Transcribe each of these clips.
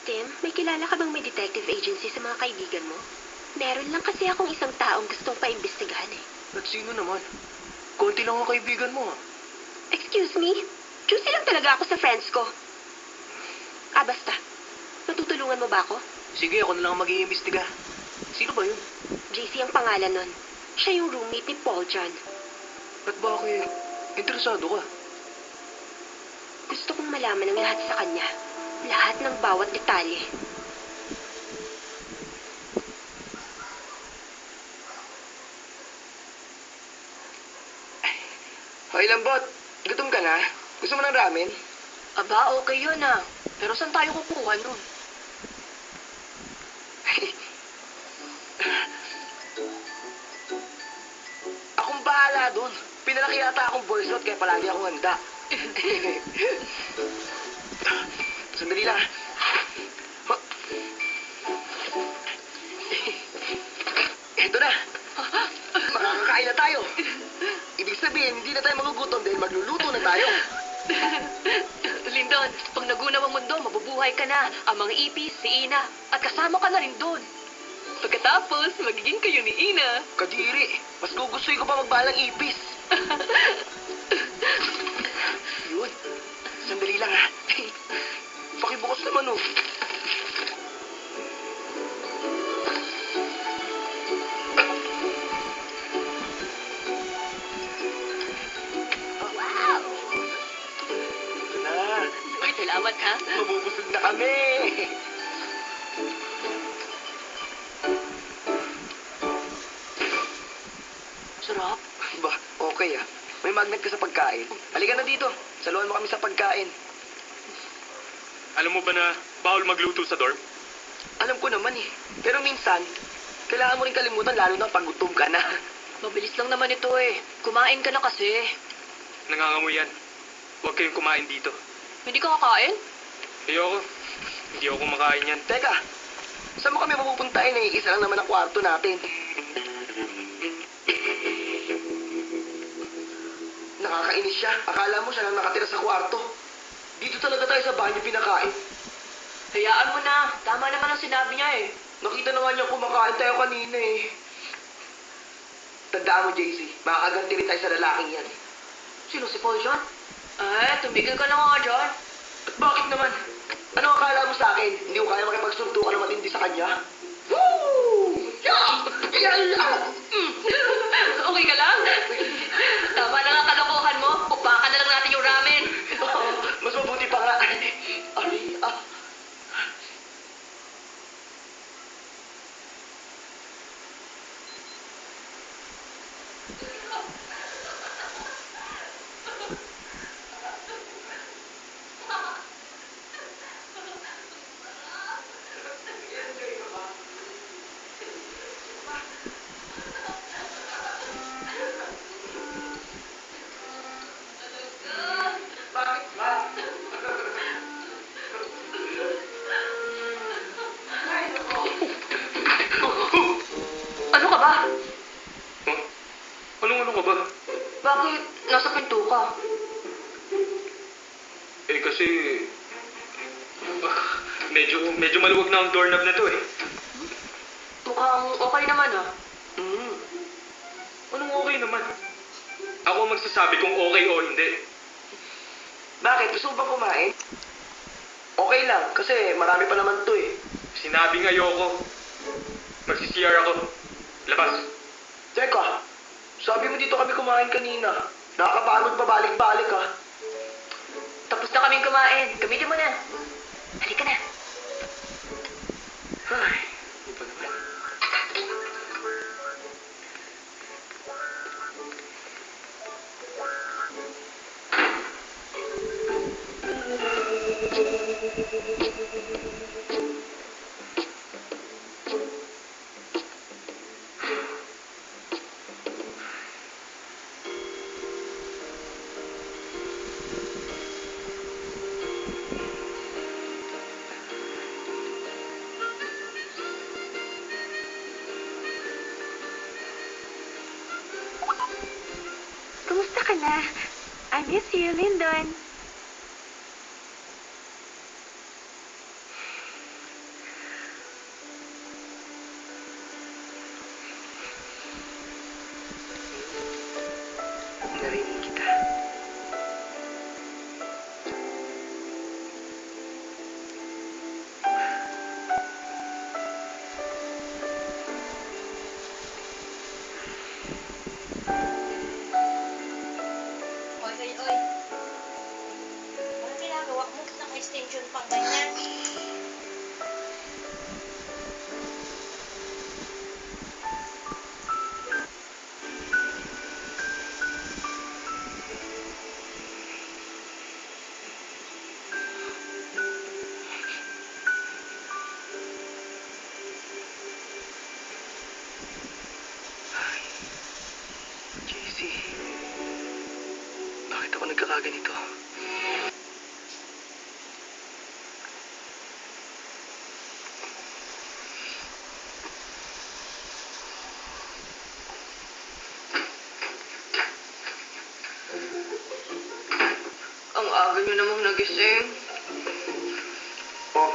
Tim, may kilala ka bang may detective agency sa mga kaibigan mo? Meron lang kasi akong isang taong gustong paimbestigahan eh. At sino naman? Konti lang ang kaibigan mo. Excuse me? Juicy lang talaga ako sa friends ko. Basta. Matutulungan mo ba ako? Sige, ako na lang mag-iimbestiga. Sino ba yun? JC ang pangalan nun. Siya yung roommate ni Paul John. At bakit? Interesado ka? Gusto kong malaman ang lahat sa kanya. Lahat ng bawat detalye. Hoy, Lambot. Gutom ka na? Gusto mo ng ramen? Aba, okay yun ah. Pero saan tayo kukuha nun? Akong bahala dun. Pinalaki yata akong boy scout kaya palagi akong handa. Sandali lang. Ah. Eto na. Makakakain na tayo. Ibig sabihin, hindi na tayo magugutom dahil magluluto na tayo. Lindon, pag nagunaw ang mundo, mabubuhay ka na. Ang mga ipis, si Ina, at kasama ka na rin doon. Pagkatapos, magiging kayo ni Ina. Kadiri, mas gugustuhin ko pa magbalang ipis. Yun. Sandali lang ha. Pakibukas naman oh. Wow! Ito na. Uy, salamat ha. Mabubusog na kami. Sarap. Ba, okay ah. May magnet ka sa pagkain. Halika na dito. Saluhan mo kami sa pagkain. Alam mo ba na bawal magluto sa dorm? Alam ko naman eh. Pero minsan, kailangan mo rin kalimutan lalo na pag gutom ka na. Mabilis lang naman ito eh. Kumain ka na kasi. Nangangamoy yan. Huwag kayong kumain dito. Hindi ka kakain? Ayoko. Hindi ako kumakain yan. Teka, saan mo kami mapupuntahin eh? Isa lang naman ang kwarto natin. Nakakainis siya. Akala mo siya lang nakatira sa kwarto. Dito talaga tayo sa banyo pinakain. Hayaan mo na. Tama naman ang sinabi niya eh. Nakita na nga niya kumakain tayo kanina eh. Tandaan mo, JC. Makakaganti rin tayo sa lalaking yan. Sino si Paul John? Tumigil ka na nga dyan. At bakit naman? Ano akala mo sa akin? Hindi ko kaya makipagsuntukan na matindi sa kanya? Woo! Yeah! Yeah! Okay ka lang? Tama na nga kalokohan mo. Upakan na lang natin yung ramen. Oh, mas mabuti pa nga. Ari, ah. Bakit ba? Ano ka ba? Huh? Anong-ano ka ba? Bakit nasa pinto ka? Eh kasi... medyo maluwag na ang doorknob na to eh. Mukhang okay naman ah. Anong okay naman? Ako ang magsasabi kung okay o hindi. Bakit? Gusto mo bang kumain? Okay lang, kasi marami pa naman to eh. Sinabing ayoko. Magsi-CR ako. Labas. Teka, sabi mo dito kami kumain kanina. Nakakapagod pa balik-balik ah. Tapos na kaming kumain. Gamitin mo na. Halika na. Ay, ano pa naman? Kumusta ka na? I miss you, Lyndon. nagkakaganito. Ang aga niyo namang nagising. Oh,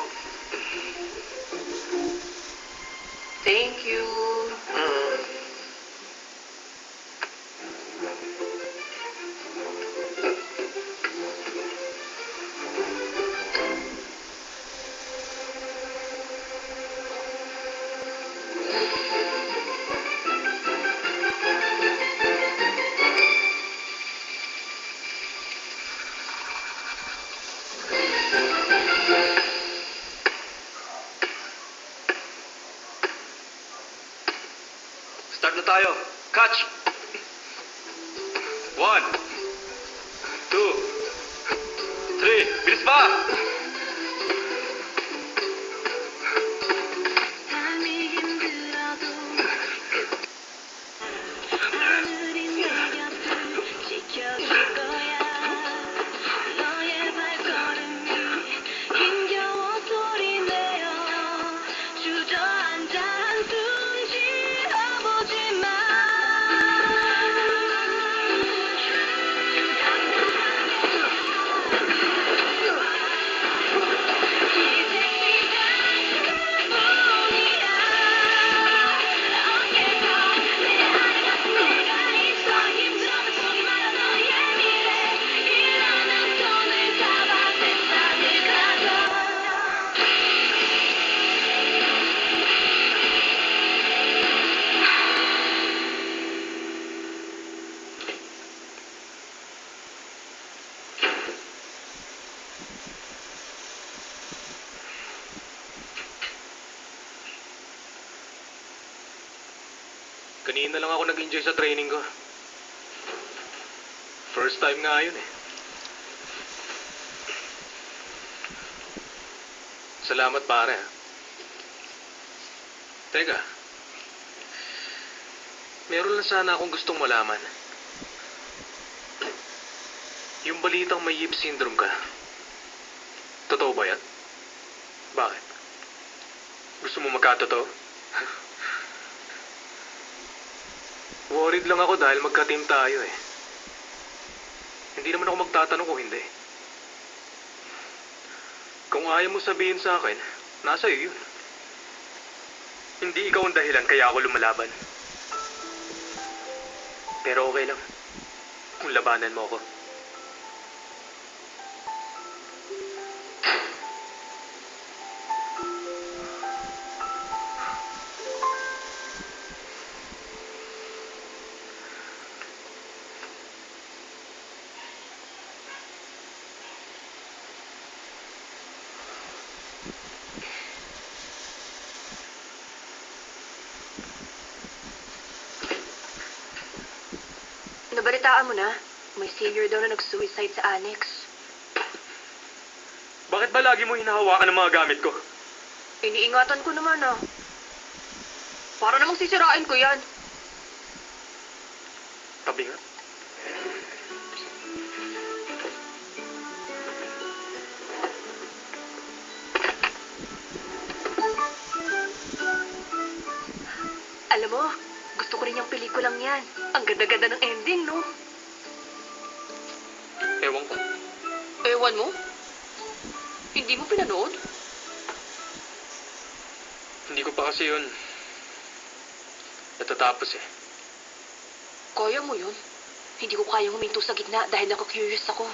Thank you. Start na tayo. Catch! 1, 2, 3. Bilis pa! 하늘이 내 곁을 지켜줄 거야. 너의 발걸음이 힘겨워 소리내어 주저앉아 한숨 쉬어보지 마. 이제 시작일 뿐이야. 어깨서 내 안에 같은 내가 있어. 힘들어도 포기 마라 너의 미래. 일어나 손을 잡아 세상을 가져. Kanina lang ako nag-enjoy sa training ko. First time nga yun eh. Salamat pare ha. Teka. Meron lang sana akong gustong malaman. Yung balitang may Yip syndrome ka. Totoo ba yan? Bakit? Gusto mo magkatotoo? Worried lang ako dahil magka-team tayo eh. Hindi naman ako magtatanong kung hindi. Kung ayaw mo sabihin sa akin, nasa iyo yun. Hindi ikaw ang dahilan kaya ako lumalaban. Pero okay lang. Kung labanan mo ako. Nabalitaan mo na? May senior daw na nag-suicide sa annex. Bakit ba lagi mo hinahawakan ang mga gamit ko? Iniingatan ko naman ah. Para namang sisirain ko yan. Tabi nga. Alam mo, gusto ko rin yung pelikulang yan. Ang ganda-ganda ng ending, no? Ewan ko. Ewan mo? Hindi mo pinanood? Hindi ko pa kasi yun natatapos eh. Kaya mo yun. Hindi ko kayang huminto sa gitna dahil naku-curious ako.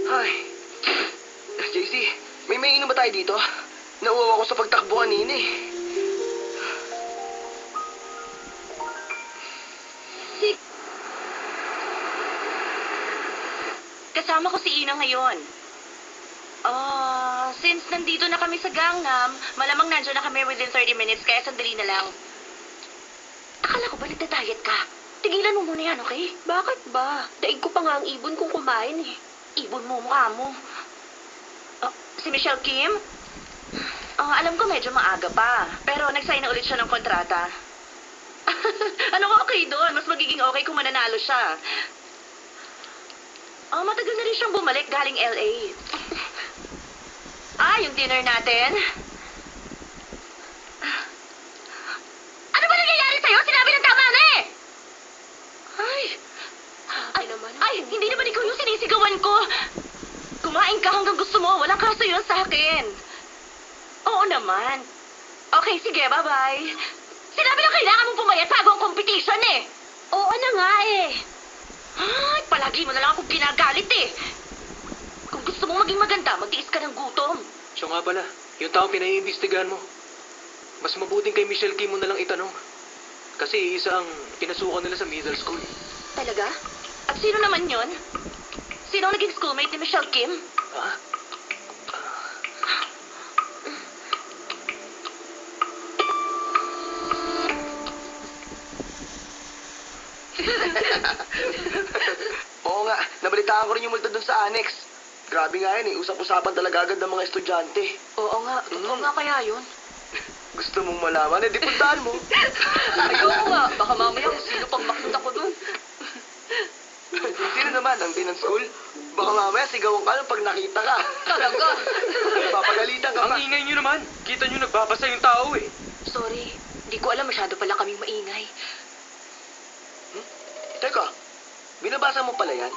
Ay. JC, may inom ba tayo dito? Nauwaw ako sa pagtakbo kanina eh. Kasama ko si Ina ngayon. Since nandito na kami sa Gangnam, malamang nandiyan na kami within 30 minutes, kaya sandali na lang. Akala ko ba nagda-diet ka? Tigilan mo muna yan, okay? Bakit ba? Daig ko pa nga ang ibon kung kumain eh. Ibon mo, mukha mo. Si Michelle Kim? Alam ko medyo maaga pa, pero nag-sign na ulit siya ng kontrata. Ano okay doon? Mas magiging okay kung mananalo siya. Matagal na rin siyang bumalik galing LA. Yung dinner natin. Ano ba nangyayari sa'yo? Sinabi ng tama na eh! Ay, hindi naman ikaw yung sinisigawan ko. Kumain ka hanggang gusto mo. Walang kaso yun sa akin. Oo naman. Okay, sige, bye-bye. Sinabi lang kailangan mong pumayat bago ang competition eh. Oo na nga eh. Palagi mo na lang akong ginagalit eh. Kung gusto mong maging maganda, magtiis ka ng gutom. Siya nga pala, yung taong pinaiimbestigahan mo. Mas mabuting kay Michelle Kim mo na lang itanong. Kasi isa ang pinasukan nila sa middle school. Talaga? At sino naman yon? Sino ang naging schoolmate ni Michelle Kim? Ha? Oo nga, nabalitaan ko rin yung multo dun sa annex. Grabe nga yun eh, usap-usapan talaga agad ng mga estudyante. Oo nga, totoo nga kaya yun. Gusto mong malaman, di puntahan mo. Ayoko nga, baka mamaya kung sino pang maknod ako dun. Sino naman, ang din ng school? Baka mamaya sigawan ka lang pag nakita ka. Talaga. Papagalitan ka pa. Ang ingay nyo naman. Kita nyo nagbabasa yung tao eh. Sorry, di ko alam masyado pala kaming maingay. Teka, binabasa mo pala yan?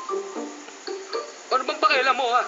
Ano bang pakialam mo ha?